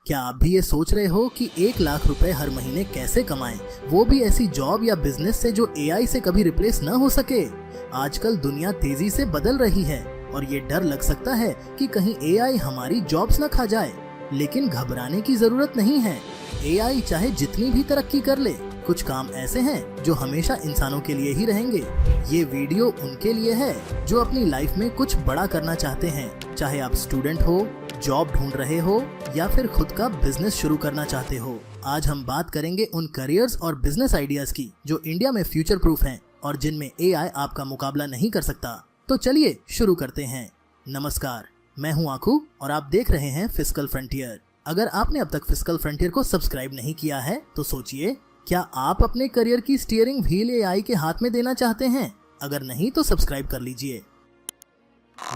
क्या आप भी ये सोच रहे हो कि 1 लाख रुपए हर महीने कैसे कमाएं, वो भी ऐसी जॉब या बिजनेस से जो एआई से कभी रिप्लेस न हो सके? आजकल दुनिया तेजी से बदल रही है और ये डर लग सकता है कि कहीं एआई हमारी जॉब्स न खा जाए। लेकिन घबराने की जरूरत नहीं है। एआई चाहे जितनी भी तरक्की कर ले, कुछ काम ऐसे हैं जो हमेशा इंसानों के लिए ही रहेंगे। ये वीडियो उनके लिए है जो अपनी लाइफ में कुछ बड़ा करना चाहते हैं, चाहे आप स्टूडेंट हो, जॉब ढूंढ रहे हो या फिर खुद का बिजनेस शुरू करना चाहते हो। आज हम बात करेंगे उन करियर्स और बिजनेस आइडियाज की जो इंडिया में फ्यूचर प्रूफ हैं और जिनमें एआई आपका मुकाबला नहीं कर सकता। तो चलिए शुरू करते हैं। नमस्कार, मैं हूं आखू और आप देख रहे हैं फिस्कल फ्रंटियर। अगर आपने अब तक फिस्कल फ्रंटियर को सब्सक्राइब नहीं किया है तो सोचिए, क्या आप अपने करियर की स्टीयरिंग व्हील एआई के हाथ में देना चाहते हैं? अगर नहीं तो सब्सक्राइब कर लीजिए।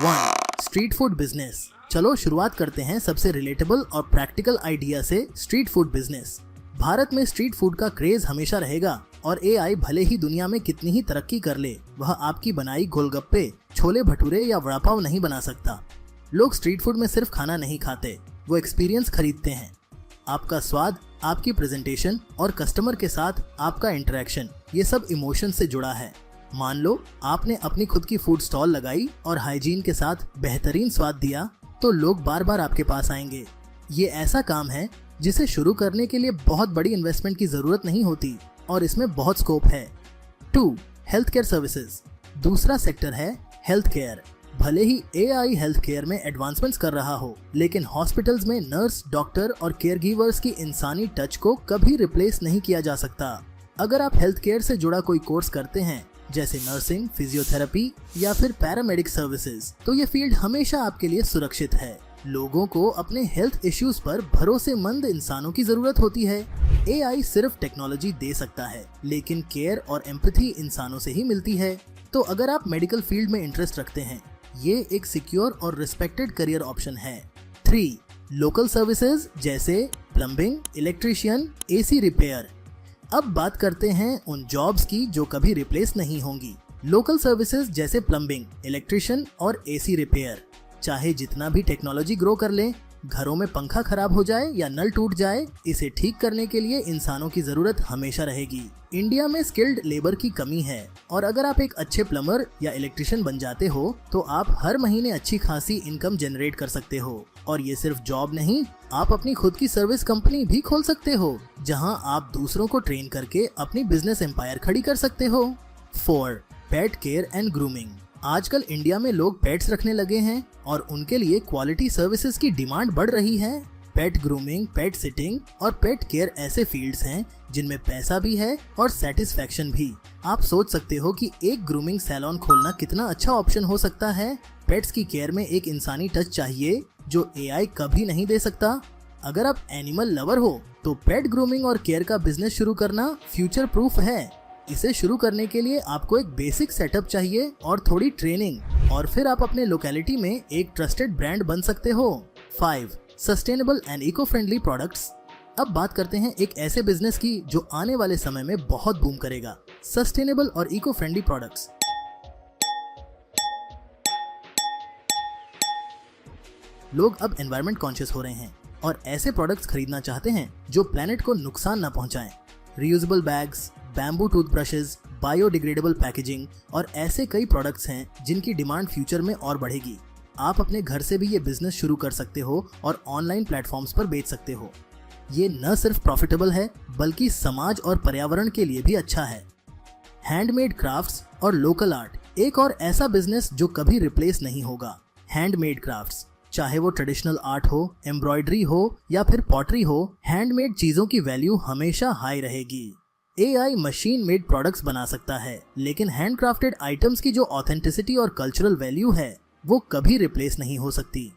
1. Street food business. चलो शुरुआत करते हैं सबसे रिलेटेबल और प्रैक्टिकल आइडिया से, स्ट्रीट फूड बिजनेस। भारत में स्ट्रीट फूड का क्रेज हमेशा रहेगा और एआई भले ही दुनिया में कितनी ही तरक्की कर ले, वह आपकी बनाई गोलगप्पे, छोले भटूरे या वड़ा पाव नहीं बना सकता। लोग स्ट्रीट फूड में सिर्फ खाना नहीं खाते, वो एक्सपीरियंस खरीदते हैं। आपका स्वाद, आपकी प्रेजेंटेशन और कस्टमर के साथ आपका इंटरेक्शन, ये सब इमोशन से जुड़ा है। मान लो आपने अपनी खुद की फूड स्टॉल लगाई और हाइजीन के साथ बेहतरीन स्वाद दिया, तो लोग बार बार आपके पास आएंगे। ये ऐसा काम है जिसे शुरू करने के लिए बहुत बड़ी इन्वेस्टमेंट की जरूरत नहीं होती और इसमें बहुत स्कोप है। 2. Health care services. दूसरा सेक्टर है हेल्थ केयर। भले ही एआई हेल्थ केयर में एडवांसमेंट्स कर रहा हो, लेकिन हॉस्पिटल्स में नर्स, डॉक्टर और केयर गिवर्स की इंसानी टच को कभी रिप्लेस नहीं किया जा सकता। अगर आप हेल्थ केयर से जुड़ा कोई कोर्स करते हैं, जैसे नर्सिंग, फिजियोथेरेपी या फिर पैरामेडिक सर्विसेज, तो ये फील्ड हमेशा आपके लिए सुरक्षित है। लोगों को अपने हेल्थ इश्यूज पर भरोसेमंद इंसानों की जरूरत होती है। एआई सिर्फ टेक्नोलॉजी दे सकता है, लेकिन केयर और एम्पैथी इंसानों से ही मिलती है। तो अगर आप मेडिकल फील्ड में इंटरेस्ट रखते हैं, ये एक सिक्योर और रिस्पेक्टेड करियर ऑप्शन है। 3. लोकल सर्विसेज जैसे प्लम्बिंग, इलेक्ट्रिशियन, एसी रिपेयर। अब बात करते हैं उन जॉब्स की जो कभी रिप्लेस नहीं होंगी। लोकल सर्विसेज जैसे प्लम्बिंग, इलेक्ट्रिशियन और एसी रिपेयर। चाहे जितना भी टेक्नोलॉजी ग्रो कर ले, घरों में पंखा खराब हो जाए या नल टूट जाए, इसे ठीक करने के लिए इंसानों की जरूरत हमेशा रहेगी। इंडिया में स्किल्ड लेबर की कमी है और अगर आप एक अच्छे प्लम्बर या इलेक्ट्रिशियन बन जाते हो तो आप हर महीने अच्छी खासी इनकम जनरेट कर सकते हो। और ये सिर्फ जॉब नहीं, आप अपनी खुद की सर्विस कंपनी भी खोल सकते हो, जहां आप दूसरों को ट्रेन करके अपनी बिजनेस एम्पायर खड़ी कर सकते हो। 4. Pet care and grooming. आजकल इंडिया में लोग पेट्स रखने लगे हैं और उनके लिए क्वालिटी सर्विसेज की डिमांड बढ़ रही है। पेट ग्रूमिंग, पेट सिटिंग और पेट केयर ऐसे फील्ड्स हैं जिनमें पैसा भी है और सेटिस्फैक्शन भी। आप सोच सकते हो कि एक ग्रूमिंग सैलून खोलना कितना अच्छा ऑप्शन हो सकता है। पेट्स की केयर में एक इंसानी टच चाहिए जो एआई कभी नहीं दे सकता। अगर आप एनिमल लवर हो तो पेट ग्रूमिंग और केयर का बिजनेस शुरू करना फ्यूचर प्रूफ है। इसे शुरू करने के लिए आपको एक बेसिक सेटअप चाहिए और थोड़ी ट्रेनिंग, और फिर आप अपने लोकेलिटी में एक ट्रस्टेड ब्रांड बन सकते हो। 5. Sustainable and eco friendly products. अब बात करते हैं एक ऐसे बिजनेस की जो आने वाले समय में बहुत बूम करेगा, सस्टेनेबल और इको फ्रेंडली प्रोडक्ट्स। लोग अब एनवायरनमेंट कॉन्शियस हो रहे हैं और ऐसे प्रोडक्ट्स खरीदना चाहते हैं जो प्लेनेट को नुकसान न पहुंचाएं। Reusable bags, bamboo toothbrushes, biodegradable packaging और ऐसे कई प्रोडक्ट्स हैं जिनकी डिमांड फ्यूचर में और बढ़ेगी। आप अपने घर से भी ये बिजनेस शुरू कर सकते हो और ऑनलाइन प्लेटफॉर्म्स पर बेच सकते हो। ये न सिर्फ प्रॉफिटेबल है बल्कि समाज और पर्यावरण के लिए भी अच्छा है। हैंडमेड क्राफ्ट्स और लोकल आर्ट एक और ऐसा बिजनेस जो कभी रिप्लेस नहीं होगा। हैंडमेड क्राफ्ट्स, चाहे वो ट्रेडिशनल आर्ट हो, एम्ब्रॉयडरी हो या फिर पॉटरी हो, हैंडमेड चीजों की वैल्यू हमेशा हाई रहेगी। एआई मशीन मेड प्रोडक्ट्स बना सकता है, लेकिन हैंडक्राफ्टेड आइटम्स की जो ऑथेंटिसिटी और कल्चरल वैल्यू है वो कभी रिप्लेस नहीं हो सकती।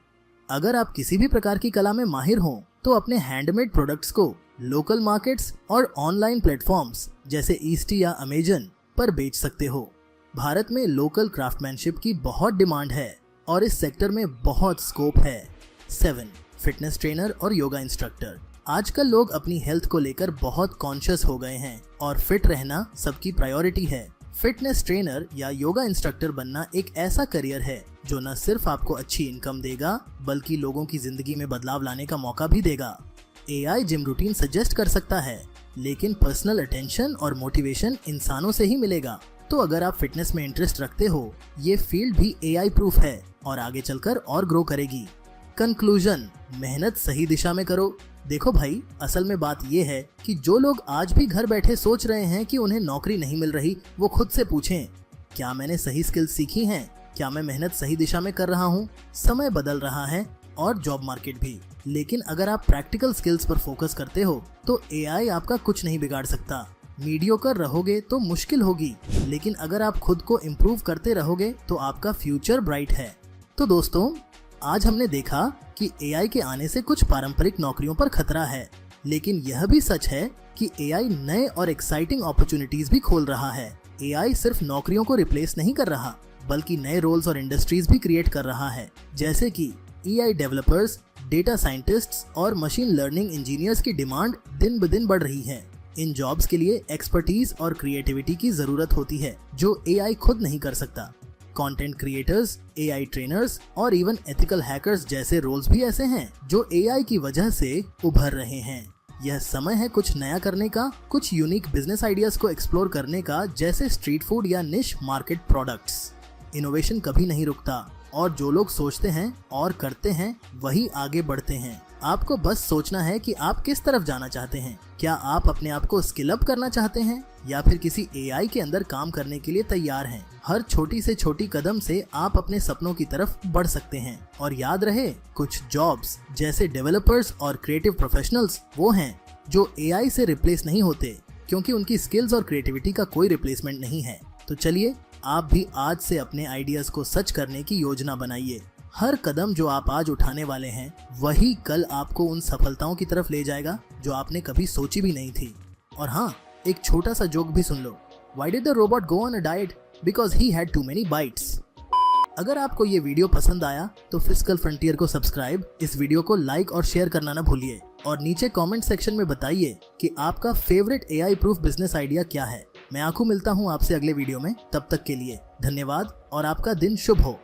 अगर आप किसी भी प्रकार की कला में माहिर हो तो अपने हैंडमेड प्रोडक्ट्स को लोकल मार्केट्स और ऑनलाइन प्लेटफॉर्म्स जैसे ईस्टी या अमेजन पर बेच सकते हो। भारत में लोकल क्राफ्टमैनशिप की बहुत डिमांड है और इस सेक्टर में बहुत स्कोप है। 7. फिटनेस ट्रेनर और योगा इंस्ट्रक्टर। आजकल लोग अपनी हेल्थ को लेकर बहुत कॉन्शियस हो गए हैं और फिट रहना सबकी प्रायोरिटी है। फिटनेस ट्रेनर या योगा इंस्ट्रक्टर बनना एक ऐसा करियर है जो न सिर्फ आपको अच्छी इनकम देगा बल्कि लोगों की जिंदगी में बदलाव लाने का मौका भी देगा। एआई जिम रूटीन सजेस्ट कर सकता है, लेकिन पर्सनल अटेंशन और मोटिवेशन इंसानों से ही मिलेगा। तो अगर आप फिटनेस में इंटरेस्ट रखते हो, ये फील्ड भी एआई प्रूफ है और आगे चलकर और ग्रो करेगी। कंक्लूजन, मेहनत सही दिशा में करो। देखो भाई, असल में बात ये है कि जो लोग आज भी घर बैठे सोच रहे हैं कि उन्हें नौकरी नहीं मिल रही, वो खुद से पूछें, क्या मैंने सही स्किल्स सीखी हैं? क्या मैं मेहनत सही दिशा में कर रहा हूँ? समय बदल रहा है और जॉब मार्केट भी, लेकिन अगर आप प्रैक्टिकल स्किल्स पर फोकस करते हो तो एआई आपका कुछ नहीं बिगाड़ सकता। मीडियोकर रहोगे तो मुश्किल होगी, लेकिन अगर आप खुद को इम्प्रूव करते रहोगे तो आपका फ्यूचर ब्राइट है। तो दोस्तों, आज हमने देखा कि एआई के आने से कुछ पारंपरिक नौकरियों पर खतरा है, लेकिन यह भी सच है कि एआई नए और एक्साइटिंग अपॉर्चुनिटीज भी खोल रहा है। एआई सिर्फ नौकरियों को रिप्लेस नहीं कर रहा, बल्कि नए रोल्स और इंडस्ट्रीज भी क्रिएट कर रहा है, जैसे कि एआई डेवलपर्स, डेटा साइंटिस्ट्स और मशीन लर्निंग इंजीनियर्स की डिमांड दिन ब दिन बढ़ रही है। इन जॉब्स के लिए एक्सपर्टीज और क्रिएटिविटी की जरूरत होती है, जो एआई खुद नहीं कर सकता। कंटेंट क्रिएटर्स, एआई ट्रेनर्स और इवन एथिकल हैकर्स जैसे रोल्स भी ऐसे हैं जो एआई की वजह से उभर रहे हैं। यह समय है कुछ नया करने का, कुछ यूनिक बिजनेस आइडियाज को एक्सप्लोर करने का, जैसे स्ट्रीट फूड या निश मार्केट प्रोडक्ट्स। इनोवेशन कभी नहीं रुकता और जो लोग सोचते हैं और करते हैं वही आगे बढ़ते हैं। आपको बस सोचना है कि आप किस तरफ जाना चाहते हैं। क्या आप अपने आप को स्किल अप करना चाहते हैं या फिर किसी एआई के अंदर काम करने के लिए तैयार हैं? हर छोटी से छोटी कदम से आप अपने सपनों की तरफ बढ़ सकते हैं। और याद रहे, कुछ जॉब्स जैसे डेवलपर्स और क्रिएटिव प्रोफेशनल्स वो हैं जो एआई से रिप्लेस नहीं होते, क्योंकि उनकी स्किल्स और क्रिएटिविटी का कोई रिप्लेसमेंट नहीं है। तो चलिए, आप भी आज से अपने आइडियाज को सच करने की योजना बनाइए। हर कदम जो आप आज उठाने वाले हैं, वही कल आपको उन सफलताओं की तरफ ले जाएगा जो आपने कभी सोची भी नहीं थी। और हाँ, एक छोटा सा जोक भी सुन लो। Why did the robot go on a diet? Because he had too many bites. अगर आपको ये वीडियो पसंद आया तो फिजिकल फ्रंटियर को सब्सक्राइब, इस वीडियो को लाइक और शेयर करना ना भूलिए, और नीचे कमेंट सेक्शन में बताइए कि आपका favourite AI proof business idea क्या है। मैं आंखों मिलता हूँ आपसे अगले वीडियो में। तब तक के लिए धन्यवाद और आपका दिन शुभ हो।